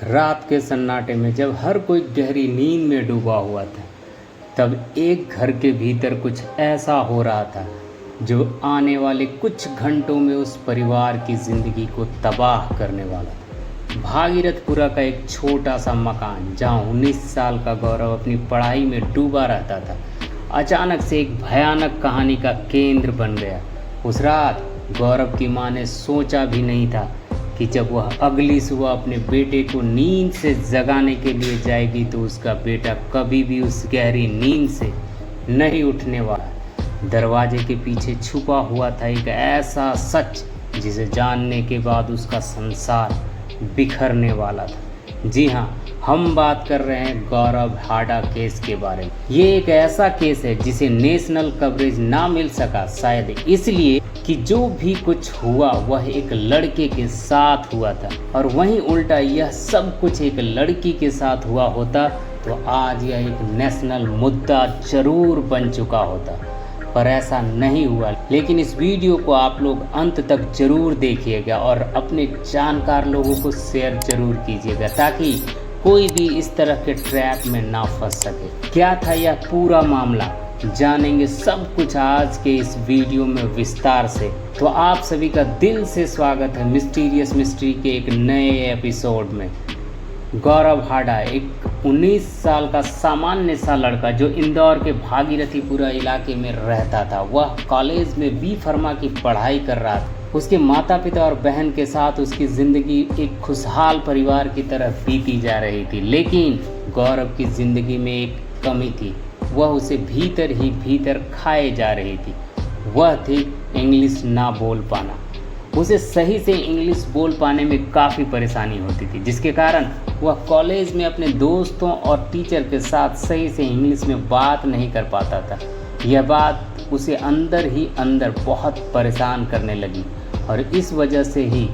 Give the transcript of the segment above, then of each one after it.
रात के सन्नाटे में जब हर कोई गहरी नींद में डूबा हुआ था, तब एक घर के भीतर कुछ ऐसा हो रहा था जो आने वाले कुछ घंटों में उस परिवार की ज़िंदगी को तबाह करने वाला था। भागीरथपुरा का एक छोटा सा मकान, जहां 19 साल का गौरव अपनी पढ़ाई में डूबा रहता था, अचानक से एक भयानक कहानी का केंद्र बन गया। उस रात गौरव की माँ ने सोचा भी नहीं था कि जब वह अगली सुबह अपने बेटे को नींद से जगाने के लिए जाएगी तो उसका बेटा कभी भी उस गहरी नींद से नहीं उठने वाला। दरवाजे के पीछे छुपा हुआ था एक ऐसा सच जिसे जानने के बाद उसका संसार बिखरने वाला था। जी हाँ, हम बात कर रहे हैं गौरव हाडा केस के बारे में। ये एक ऐसा केस है जिसे नेशनल कवरेज ना मिल सका, शायद इसलिए कि जो भी कुछ हुआ वह एक लड़के के साथ हुआ था, और वहीं उल्टा यह सब कुछ एक लड़की के साथ हुआ होता तो आज यह एक नेशनल मुद्दा जरूर बन चुका होता। पर ऐसा नहीं हुआ। लेकिन इस वीडियो को आप लोग अंत तक जरूर देखिएगा और अपने जानकार लोगों को शेयर जरूर कीजिएगा, ताकि कोई भी इस तरह के ट्रैप में ना फंस सके। क्या था यह पूरा मामला, जानेंगे सब कुछ आज के इस वीडियो में विस्तार से। तो आप सभी का दिल से स्वागत है मिस्टीरियस मिस्ट्री के एक नए एपिसोड में। गौरव हाडा एक 19 साल का सामान्य सा लड़का जो इंदौर के भागीरथीपुरा इलाके में रहता था। वह कॉलेज में बी फार्मा की पढ़ाई कर रहा था। उसके माता पिता और बहन के साथ उसकी ज़िंदगी एक खुशहाल परिवार की तरह बीती जा रही थी। लेकिन गौरव की ज़िंदगी में एक कमी थी, वह उसे भीतर ही भीतर खाए जा रही थी। वह थी इंग्लिश ना बोल पाना। उसे सही से इंग्लिश बोल पाने में काफ़ी परेशानी होती थी, जिसके कारण वह कॉलेज में अपने दोस्तों और टीचर के साथ सही से इंग्लिश में बात नहीं कर पाता था। यह बात उसे अंदर ही अंदर बहुत परेशान करने लगी, और इस वजह से ही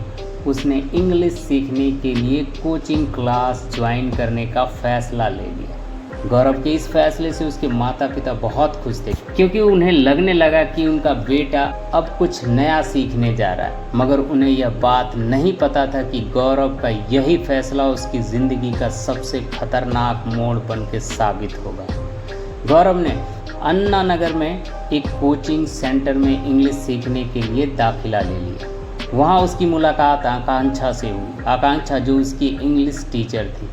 उसने इंग्लिश सीखने के लिए कोचिंग क्लास ज्वाइन करने का फैसला ले लिया। गौरव के इस फैसले से उसके माता पिता बहुत खुश थे, क्योंकि उन्हें लगने लगा कि उनका बेटा अब कुछ नया सीखने जा रहा है। मगर उन्हें यह बात नहीं पता था कि गौरव का यही फैसला उसकी ज़िंदगी का सबसे खतरनाक मोड़ बन के साबित होगा। गौरव ने अन्ना नगर में एक कोचिंग सेंटर में इंग्लिश सीखने के लिए दाखिला ले लिया। वहाँ उसकी मुलाकात आकांक्षा से हुई। आकांक्षा जो उसकी इंग्लिश टीचर थी।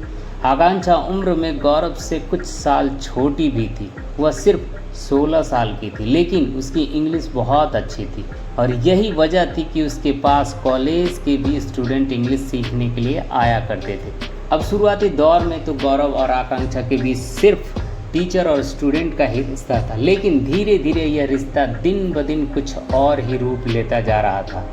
आकांक्षा उम्र में गौरव से कुछ साल छोटी भी थी। वह सिर्फ 16 साल की थी, लेकिन उसकी इंग्लिश बहुत अच्छी थी, और यही वजह थी कि उसके पास कॉलेज के भी स्टूडेंट इंग्लिश सीखने के लिए आया करते थे। अब शुरुआती दौर में तो गौरव और आकांक्षा के बीच सिर्फ टीचर और स्टूडेंट का ही रिश्ता था, लेकिन धीरे धीरे यह रिश्ता दिन ब दिन कुछ और ही रूप लेता जा रहा था।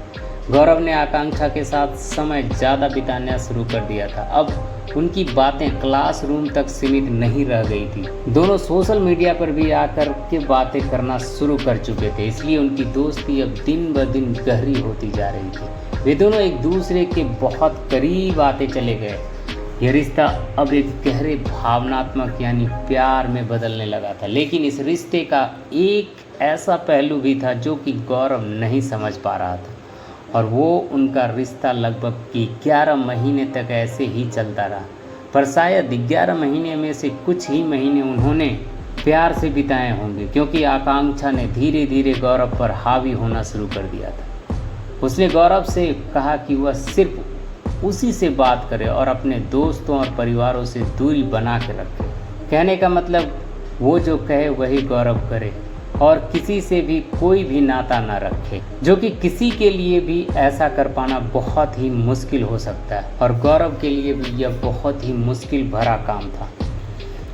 गौरव ने आकांक्षा के साथ समय ज़्यादा बिताना शुरू कर दिया था। अब उनकी बातें क्लासरूम तक सीमित नहीं रह गई थी। दोनों सोशल मीडिया पर भी आकर के बातें करना शुरू कर चुके थे, इसलिए उनकी दोस्ती अब दिन ब दिन गहरी होती जा रही थी। वे दोनों एक दूसरे के बहुत करीब आते चले गए। यह रिश्ता अब एक गहरे भावनात्मक यानी प्यार में बदलने लगा था। लेकिन इस रिश्ते का एक ऐसा पहलू भी था जो कि गौरव नहीं समझ पा रहा था, और वो उनका रिश्ता लगभग 11 महीने तक ऐसे ही चलता रहा। पर शायद 11 महीने में से कुछ ही महीने उन्होंने प्यार से बिताए होंगे, क्योंकि आकांक्षा ने धीरे धीरे गौरव पर हावी होना शुरू कर दिया था। उसने गौरव से कहा कि वह सिर्फ उसी से बात करे और अपने दोस्तों और परिवारों से दूरी बना के रखे। कहने का मतलब वो जो कहे वही गौरव करे, और किसी से भी कोई भी नाता ना रखे, जो कि किसी के लिए भी ऐसा कर पाना बहुत ही मुश्किल हो सकता है, और गौरव के लिए भी यह बहुत ही मुश्किल भरा काम था।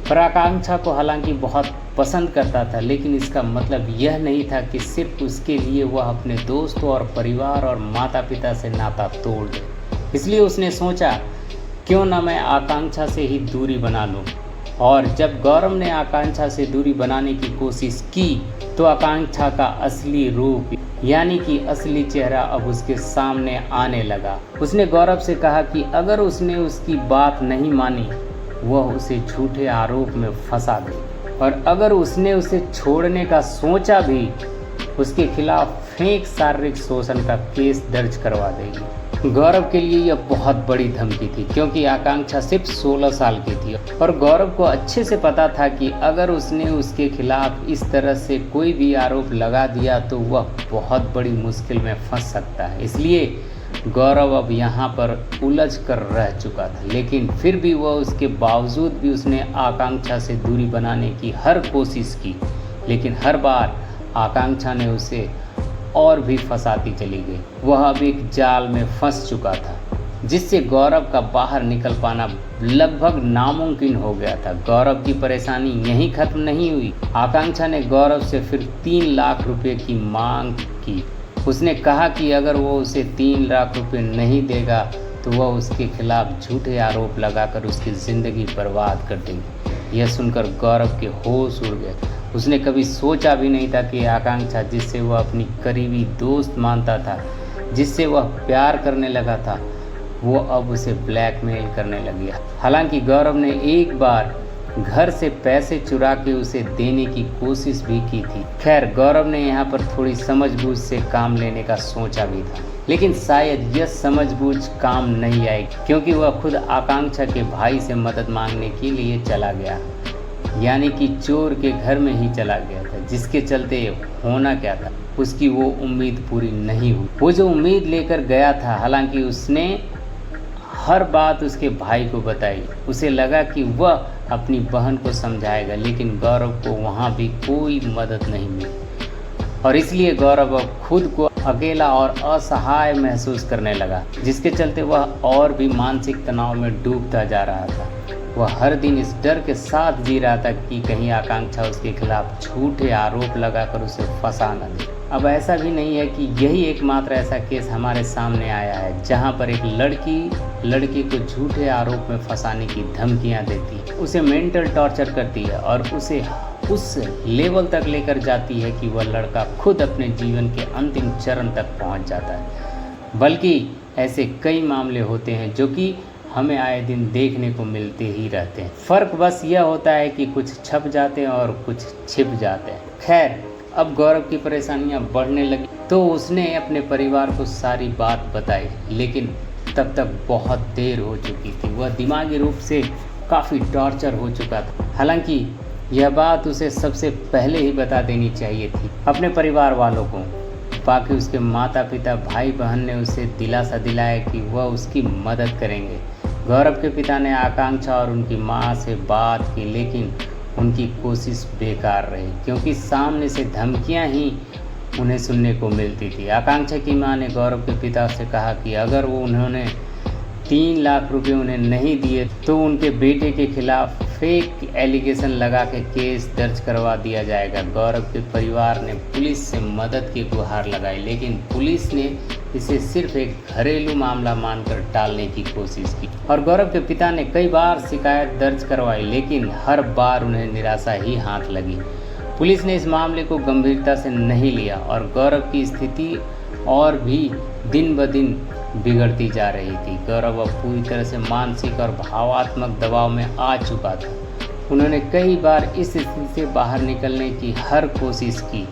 पर आकांक्षा को हालांकि बहुत पसंद करता था, लेकिन इसका मतलब यह नहीं था कि सिर्फ उसके लिए वह अपने दोस्तों और परिवार और माता पिता से नाता तोड़ दे। इसलिए उसने सोचा, क्यों ना मैं आकांक्षा से ही दूरी बना लूँ। और जब गौरव ने आकांक्षा से दूरी बनाने की कोशिश की तो आकांक्षा का असली रूप यानी कि असली चेहरा अब उसके सामने आने लगा। उसने गौरव से कहा कि अगर उसने उसकी बात नहीं मानी, वह उसे झूठे आरोप में फंसा दे, और अगर उसने उसे छोड़ने का सोचा भी, उसके खिलाफ फेक शारीरिक शोषण का केस दर्ज करवा देगी। गौरव के लिए यह बहुत बड़ी धमकी थी, क्योंकि आकांक्षा सिर्फ 16 साल की थी और गौरव को अच्छे से पता था कि अगर उसने उसके खिलाफ इस तरह से कोई भी आरोप लगा दिया तो वह बहुत बड़ी मुश्किल में फंस सकता है। इसलिए गौरव अब यहाँ पर उलझ कर रह चुका था, लेकिन फिर भी वह उसके बावजूद भी उसने आकांक्षा से दूरी बनाने की हर कोशिश की, लेकिन हर बार आकांक्षा ने उसे और भी फंसाती चली गई। वह अब एक जाल में फंस चुका था जिससे गौरव का बाहर निकल पाना लगभग नामुमकिन हो गया था। गौरव की परेशानी यहीं खत्म नहीं हुई। आकांक्षा ने गौरव से फिर 3 लाख रुपए की मांग की। उसने कहा कि अगर वो उसे 3 लाख रुपए नहीं देगा तो वह उसके खिलाफ झूठे आरोप लगाकर उसकी ज़िंदगी बर्बाद कर देंगे। यह सुनकर गौरव के होश उड़ गए। उसने कभी सोचा भी नहीं था कि आकांक्षा, जिससे वह अपनी करीबी दोस्त मानता था, जिससे वह प्यार करने लगा था, वो अब उसे ब्लैकमेल करने लगी। हालांकि गौरव ने एक बार घर से पैसे चुरा के उसे देने की कोशिश भी की थी। खैर, गौरव ने यहाँ पर थोड़ी समझबूझ से काम लेने का सोचा भी था, लेकिन शायद यह समझबूझ काम नहीं आई, क्योंकि वह खुद आकांक्षा के भाई से मदद मांगने के लिए चला गया, यानी कि चोर के घर में ही चला गया था। जिसके चलते होना क्या था, उसकी वो उम्मीद पूरी नहीं हुई। वो जो उम्मीद लेकर गया था, हालांकि उसने हर बात उसके भाई को बताई। उसे लगा कि वह अपनी बहन को समझाएगा, लेकिन गौरव को वहाँ भी कोई मदद नहीं मिली और इसलिए गौरव अब खुद को अकेला और असहाय महसूस करने लगा, जिसके चलते वह और भी मानसिक तनाव में डूबता जा रहा था। वह हर दिन इस डर के साथ जी रहा था कि कहीं आकांक्षा उसके खिलाफ झूठे आरोप लगाकर उसे फंसा न दे। अब ऐसा भी नहीं है कि यही एकमात्र ऐसा केस हमारे सामने आया है जहां पर एक लड़की को झूठे आरोप में फंसाने की धमकियां देती है, उसे मेंटल टॉर्चर करती है और उसे उस लेवल तक लेकर जाती है कि वह लड़का खुद अपने जीवन के अंतिम चरण तक पहुंच जाता है। बल्कि ऐसे कई मामले होते हैं जो कि हमें आए दिन देखने को मिलते ही रहते हैं। फ़र्क बस यह होता है कि कुछ छप जाते हैं और कुछ छिप जाते हैं। खैर, अब गौरव की परेशानियां बढ़ने लगी तो उसने अपने परिवार को सारी बात बताई, लेकिन तब तक बहुत देर हो चुकी थी। वह दिमागी रूप से काफ़ी टॉर्चर हो चुका था। हालांकि यह बात उसे सबसे पहले ही बता देनी चाहिए थी अपने परिवार वालों को। बाकी उसके माता पिता, भाई बहन ने उसे दिलासा दिलाया कि वह उसकी मदद करेंगे। गौरव के पिता ने आकांक्षा और उनकी मां से बात की, लेकिन उनकी कोशिश बेकार रही, क्योंकि सामने से धमकियां ही उन्हें सुनने को मिलती थी। आकांक्षा की मां ने गौरव के पिता से कहा कि अगर वो उन्होंने 3 लाख रुपए उन्हें नहीं दिए तो उनके बेटे के खिलाफ फेक एलिगेशन लगा के केस दर्ज करवा दिया जाएगा। गौरव के परिवार ने पुलिस से मदद की गुहार लगाई, लेकिन पुलिस ने इसे सिर्फ एक घरेलू मामला मानकर टालने की कोशिश की और गौरव के पिता ने कई बार शिकायत दर्ज करवाई, लेकिन हर बार उन्हें निराशा ही हाथ लगी। पुलिस ने इस मामले को गंभीरता से नहीं लिया और गौरव की स्थिति और भी दिन ब दिन बिगड़ती जा रही थी। गौरव अब पूरी तरह से मानसिक और भावात्मक दबाव में आ चुका था। उन्होंने कई बार इस स्थिति से बाहर निकलने की हर कोशिश की,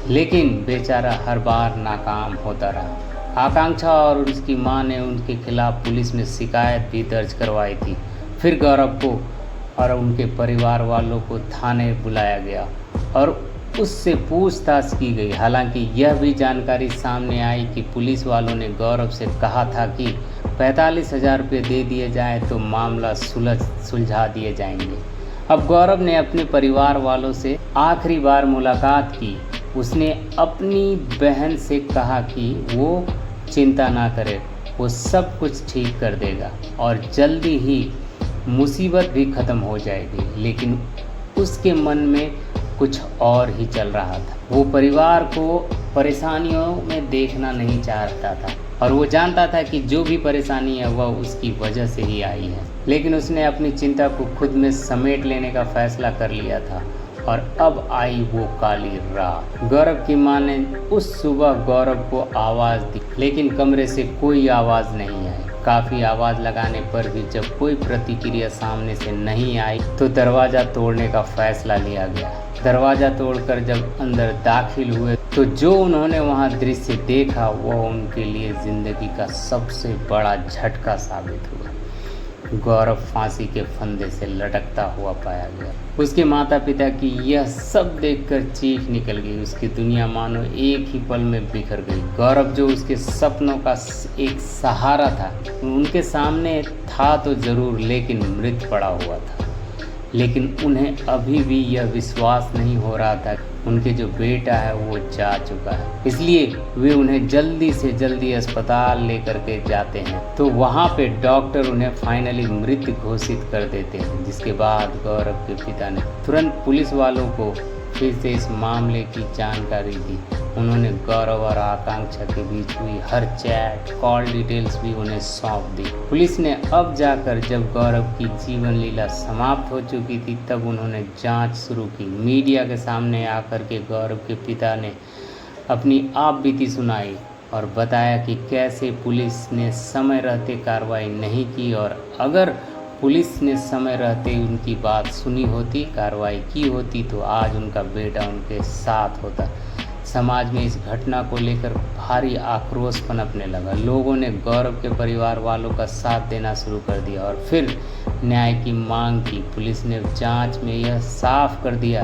लेकिन बेचारा हर बार नाकाम होता रहा। आकांक्षा और उसकी मां ने उनके खिलाफ पुलिस में शिकायत भी दर्ज करवाई थी। फिर गौरव को और उनके परिवार वालों को थाने बुलाया गया और उससे पूछताछ की गई। हालांकि यह भी जानकारी सामने आई कि पुलिस वालों ने गौरव से कहा था कि 45,000 रुपये दे दिए जाएँ तो मामला सुलझा दिए जाएंगे। अब गौरव ने अपने परिवार वालों से आखिरी बार मुलाकात की। उसने अपनी बहन से कहा कि वो चिंता ना करे, वो सब कुछ ठीक कर देगा और जल्दी ही मुसीबत भी ख़त्म हो जाएगी। लेकिन उसके मन में कुछ और ही चल रहा था। वो परिवार को परेशानियों में देखना नहीं चाहता था और वो जानता था कि जो भी परेशानी है वह उसकी वजह से ही आई है। लेकिन उसने अपनी चिंता को खुद में समेट लेने का फैसला कर लिया था और अब आई वो काली रात। गौरव की मां ने उस सुबह गौरव को आवाज़ दी, लेकिन कमरे से कोई आवाज़ नहीं आई। काफ़ी आवाज़ लगाने पर भी जब कोई प्रतिक्रिया सामने से नहीं आई तो दरवाज़ा तोड़ने का फैसला लिया गया। दरवाज़ा तोड़कर जब अंदर दाखिल हुए तो जो उन्होंने वहां दृश्य देखा वह उनके लिए ज़िंदगी का सबसे बड़ा झटका साबित हुआ। गौरव फांसी के फंदे से लटकता हुआ पाया गया। उसके माता पिता की यह सब देखकर चीख निकल गई। उसकी दुनिया मानो एक ही पल में बिखर गई। गौरव जो उसके सपनों का एक सहारा था, उनके सामने था तो जरूर, लेकिन मृत पड़ा हुआ था। लेकिन उन्हें अभी भी यह विश्वास नहीं हो रहा था उनके जो बेटा है वो जा चुका है। इसलिए वे उन्हें जल्दी से जल्दी अस्पताल लेकर के जाते हैं तो वहाँ पे डॉक्टर उन्हें फाइनली मृत घोषित कर देते हैं। जिसके बाद गौरव के पिता ने तुरंत पुलिस वालों को फिर से इस मामले की जानकारी दी। उन्होंने गौरव और आकांक्षा के बीच हुई हर चैट, कॉल डिटेल्स भी उन्हें सौंप दी। पुलिस ने अब जाकर जब गौरव की जीवन लीला समाप्त हो चुकी थी तब उन्होंने जांच शुरू की। मीडिया के सामने आकर के गौरव के पिता ने अपनी आप बीती सुनाई और बताया कि कैसे पुलिस ने समय रहते कार्रवाई नहीं की, और अगर पुलिस ने समय रहते उनकी बात सुनी होती, कार्रवाई की होती तो आज उनका बेटा उनके साथ होता। समाज में इस घटना को लेकर भारी आक्रोश पनपने लगा। लोगों ने गौरव के परिवार वालों का साथ देना शुरू कर दिया और फिर न्याय की मांग की। पुलिस ने जांच में यह साफ कर दिया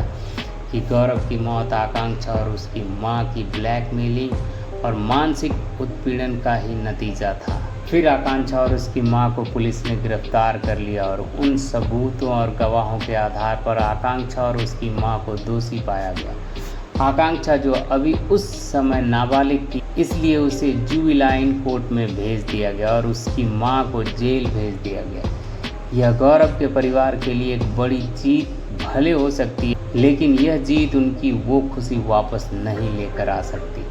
कि गौरव की मौत आकांक्षा और उसकी मां की ब्लैकमेलिंग और मानसिक उत्पीड़न का ही नतीजा था। फिर आकांक्षा और उसकी मां को पुलिस ने गिरफ्तार कर लिया और उन सबूतों और गवाहों के आधार पर आकांक्षा और उसकी मां को दोषी पाया गया। आकांक्षा जो अभी उस समय नाबालिग थी, इसलिए उसे जुवेनाइल कोर्ट में भेज दिया गया और उसकी मां को जेल भेज दिया गया। यह गौरव के परिवार के लिए एक बड़ी जीत भले हो सकती है, लेकिन यह जीत उनकी वो खुशी वापस नहीं लेकर आ सकती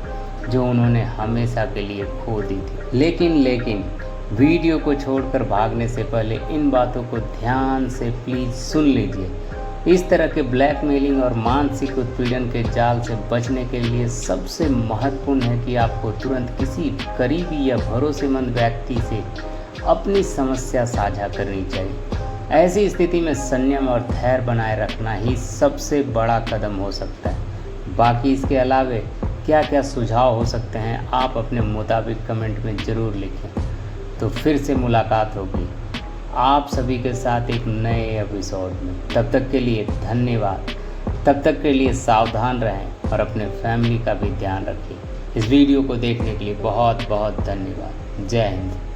जो उन्होंने हमेशा के लिए खो दी थी। लेकिन वीडियो को छोड़कर भागने से पहले इन बातों को ध्यान से प्लीज़ सुन लीजिए। इस तरह के ब्लैकमेलिंग और मानसिक उत्पीड़न के जाल से बचने के लिए सबसे महत्वपूर्ण है कि आपको तुरंत किसी करीबी या भरोसेमंद व्यक्ति से अपनी समस्या साझा करनी चाहिए। ऐसी स्थिति में संयम और धैर्य बनाए रखना ही सबसे बड़ा कदम हो सकता है। बाकी इसके अलावे क्या क्या सुझाव हो सकते हैं आप अपने मुताबिक कमेंट में ज़रूर लिखें। तो फिर से मुलाकात होगी आप सभी के साथ एक नए एपिसोड में। तब तक के लिए धन्यवाद। तब तक के लिए सावधान रहें और अपने फैमिली का भी ध्यान रखें। इस वीडियो को देखने के लिए बहुत बहुत धन्यवाद। जय हिंद।